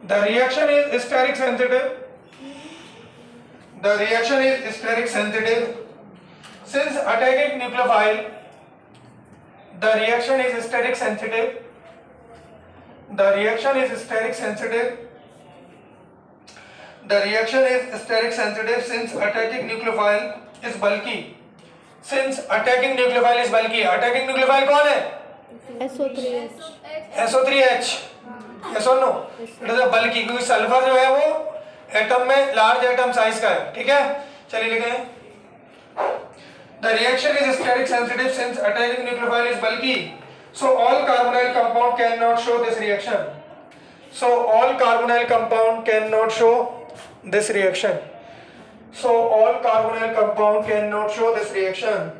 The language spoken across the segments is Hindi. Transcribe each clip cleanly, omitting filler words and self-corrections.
The reaction is steric sensitive. The reaction is steric sensitive. Since attacking nucleophile, the reaction is steric sensitive. The reaction is steric sensitive. The reaction is steric sensitive since attacking nucleophile is bulky. Since attacking nucleophile is bulky. Attacking nucleophile कौन है? SO3H. SO3H. Yes or no? It is a bulky क्योंकि सल्फर जो है वो एटम में लार्ज एटम साइज का है. ठीक है, चलिए लिखें. The reaction is steric sensitive since attacking nucleophile is bulky. So all carbonyl compound cannot show this reaction. So all carbonyl compound cannot show this reaction. So all carbonyl compound cannot show this reaction.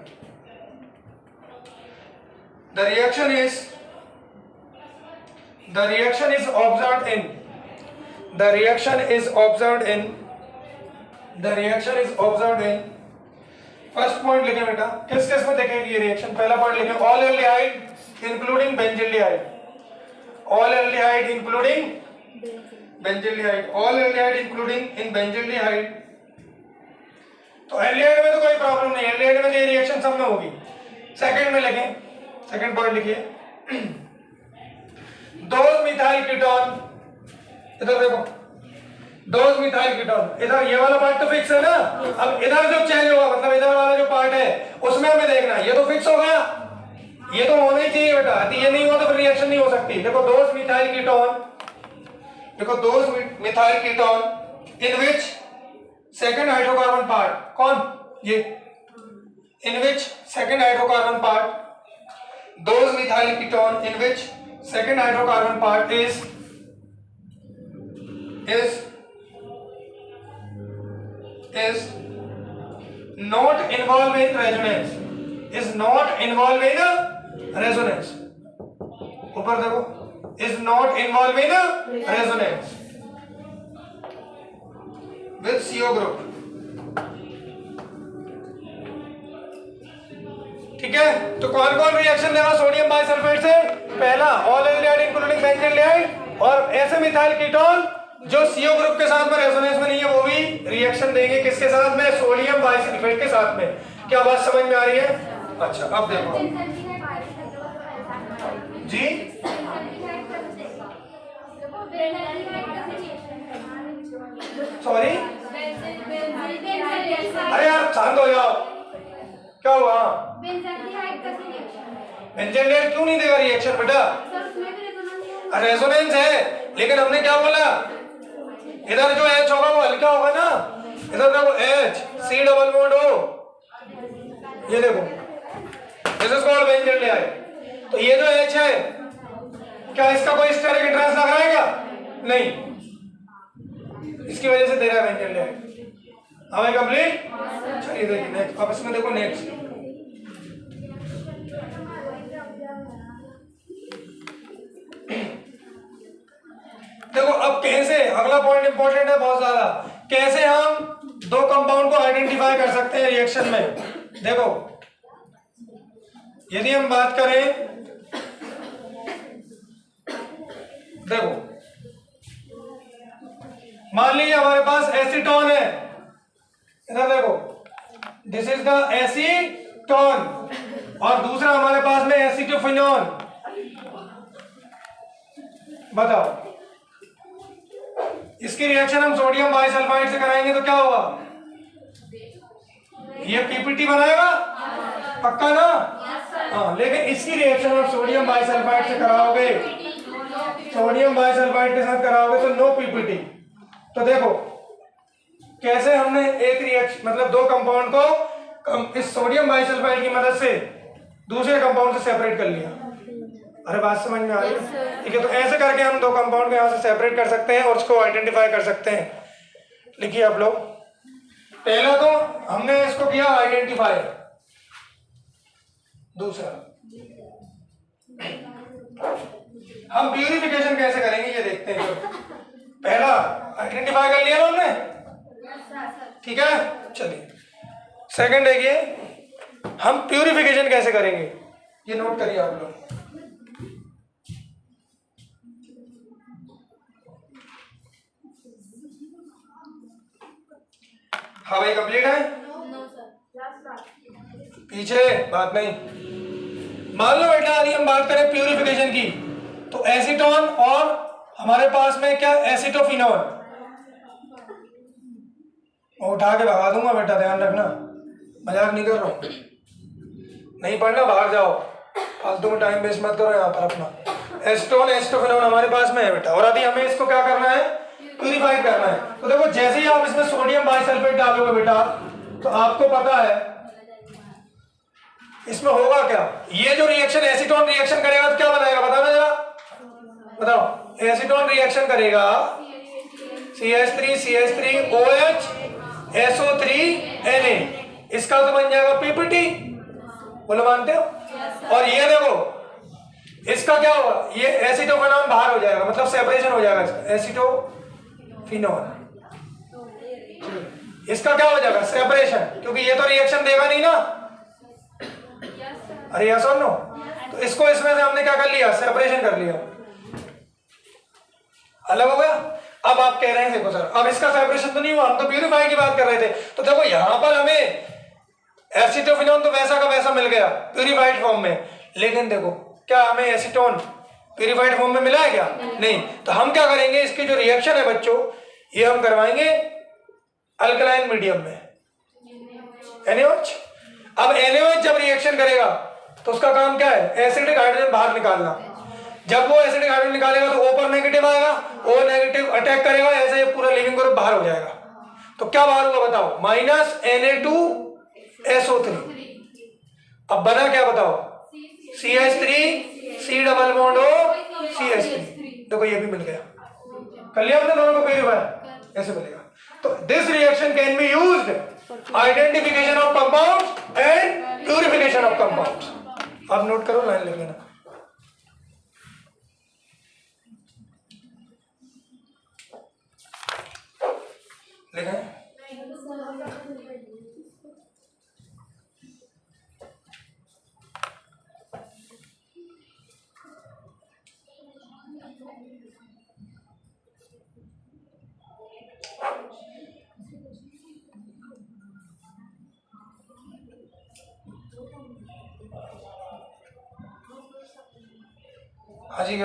The reaction is observed in. The reaction is observed in. The reaction is observed in. First point लिखें बेटा. किस केस में देखेंगे ये रिएक्शन? पहला पॉइंट लिखें. All aldehyde including benzaldehyde. All aldehyde including benzaldehyde. All aldehyde including in benzaldehyde. तो एल्डिहाइड में तो कोई प्रॉब्लम नहीं. एल्डिहाइड में ये रिएक्शन सब में होगी. सेकंड में लिखें. सेकंड पॉइंट लिखिए. Those methyl ketone. इधर देखो. Those methyl ketone. इधर ये वाला पार्ट तो फिक्स है ना. अब इधर जो चेंज होगा मतलब इधर वाला जो पार्ट है उसमें हमें देखना है. ये तो फिक्स हो गया. ये तो होना ही चाहिए बेटा. यदि ये नहीं हुआ तो फिर रिएक्शन नहीं हो सकती. देखो दोज मिथाइल कीटोन. देखो those methyl ketone in which second hydrocarbon part. कौन? ये. In which second hydrocarbon part. Those methyl ketone in which second hydrocarbon part is not involved in resonance. Is not involved in resonance. ऊपर देखो. Is not involved in resonance with CO group. ठीक है. तो कौन कौन रिएक्शन देगा सोडियम बाइसल्फेट से? पहला ऑल एल्डिहाइड इंक्लूडिंग बेंजील्डिहाइड. और ऐसे मिथाइल कीटोन जो CO ग्रुप के साथ में रेजोनेंस में नहीं है वो भी रिएक्शन देंगे. किसके साथ में? सोडियम बाइसल्फेट के साथ में. क्या बात समझ में आ रही है? अच्छा अब देखो जी. सॉरी अरे यार शांत हो जाओ. क्या हुआ? बेंजील्डिहाइड क्यों नहीं देगा रिएक्शन बेटा? रेजोनेंस है. लेकिन हमने क्या बोला? इधर जो H होगा वो हल्का होगा ना. इधर देखो H C double bond O. ये देखो दिस इज कॉल्ड बेंजील्डिहाइड. तो ये जो H है क्या इसका कोई स्टेरिक इंटरेस्ट लगाएगा? नहीं. इसकी वजह से दे रहा है बेंजील्डिहाइड. हमें कंप्लीट. चलिए देखिए नेक्स्ट. अब इसमें देखो नेक्स्ट. देखो अब कैसे, अगला पॉइंट इंपॉर्टेंट है बहुत ज्यादा. कैसे हम दो कंपाउंड को आइडेंटिफाई कर सकते हैं रिएक्शन में. देखो यदि हम बात करें, देखो मान लीजिए हमारे पास एसीटोन है. इधर देखो दिस इज द एसीटोन. और दूसरा हमारे पास में एसीटोफिनोन. बताओ इसकी रिएक्शन हम सोडियम बाइसल्फाइड से कराएंगे तो क्या होगा? ये पीपीटी बनाएगा पक्का ना? हाँ. लेकिन इसकी रिएक्शन आप सोडियम बाइसल्फाइड से कराओगे, सोडियम बाइसल्फाइड के साथ कराओगे तो नो पीपीटी. तो देखो कैसे हमने एक रिएक्शन मतलब दो कंपाउंड को इस सोडियम बाइसल्फाइड की मदद से दूसरे कंपाउंड से सेपरेट कर लिया. अरे बात समझ में आ रही है? ठीक है. तो ऐसे करके हम दो कंपाउंड को यहाँ से सेपरेट कर सकते हैं और उसको आइडेंटिफाई कर सकते हैं. लिखिए आप लोग. पहला तो हमने इसको किया आइडेंटिफाई. दूसरा हम प्यूरिफिकेशन कैसे करेंगे ये देखते हैं. पहला आइडेंटिफाई कर लिया ना हमने. ठीक है. चलिए सेकंड देखिए हम प्यूरिफिकेशन कैसे करेंगे ये नोट करिए आप लोग. हाँ भाई कंप्लीट है? No sir. पीछे बात नहीं। मान लो बेटा यदि हम बात करें प्यूरिफिकेशन की, तो एसीटोन और हमारे पास में क्या एसिटोफिनोल, उठा के भगा दूंगा बेटा, ध्यान रखना, मजाक नहीं कर रहा हूँ। नहीं पढ़ना बाहर जाओ, फालतू में टाइम वेस्ट मत करो यहाँ पर अपना। एसीटोन एसिटोफिनोल हमारे पास में है बेटा, और अभी हमें इसको क्या करना है, प्यूरिफाई करना है। तो देखो जैसे ही आप इसमें सोडियम बाइसल्फेट डालोगे बेटा, तो आपको पता है इसमें होगा क्या, ये जो रिएक्शन एसीटोन रिएक्शन करेगा तो क्या बनाएगा, बताना जरा, बताओ। एसीटोन रिएक्शन करेगा CH3CH3OH SO3Na, इसका तो बन जाएगा पीपीटी, बोलो मानते हो? और ये देखो इसका क्या होगा, ये एसिटोफिनोल बाहर हो जाएगा, मतलब सेपरेशन हो जाएगा इसका, एसिटोफिनोल, इसका क्या हो जाएगा, सेपरेशन, क्योंकि ये तो रिएक्शन देगा नहीं ना। अरे यस और नो? तो इसको इसमें से हमने क्या कर लिया, सेपरेशन कर लिया, अलग हो गया। अब आप कह रहे हैं देखो सर अब इसका सेपरेशन तो नहीं हुआ, हम तो प्यूरिफाई की बात कर रहे थे। तो देखो यहां पर हमें एसिटोफिनोल तो वैसा का वैसा मिल गया प्यूरिफाइड फॉर्म में, लेकिन देखो क्या हमें एसीटोन प्यूरिफाइड फॉर्म में मिला है क्या, नहीं। तो हम क्या करेंगे, इसकी जो रिएक्शन है बच्चों, ये हम करवाएंगे अल्कलाइन मीडियम में, NaOH। अब NaOH जब रिएक्शन करेगा तो उसका काम क्या है, एसिडिक हाइड्रोजन बाहर निकालना। जब वो एसिडिक हाइड्रोजन निकालेगा तो O पर नेगेटिव आएगा, O नेगेटिव अटैक करेगा, ऐसे ये पूरा लिविंग ग्रुप बाहर हो जाएगा। तो क्या बाहर होगा बताओ, -Na2SO3। अब बना क्या बताओ, CH3 C double bond O CH3। देखो ये भी मिल गया, कर लिया आपने दोनों को प्यूरिफाई, ऐसे मिलेगा। तो this reaction can be used identification of compounds and purification of compounds. आप नोट करो, लाइन लिख लेना। लिखें हाँ जी।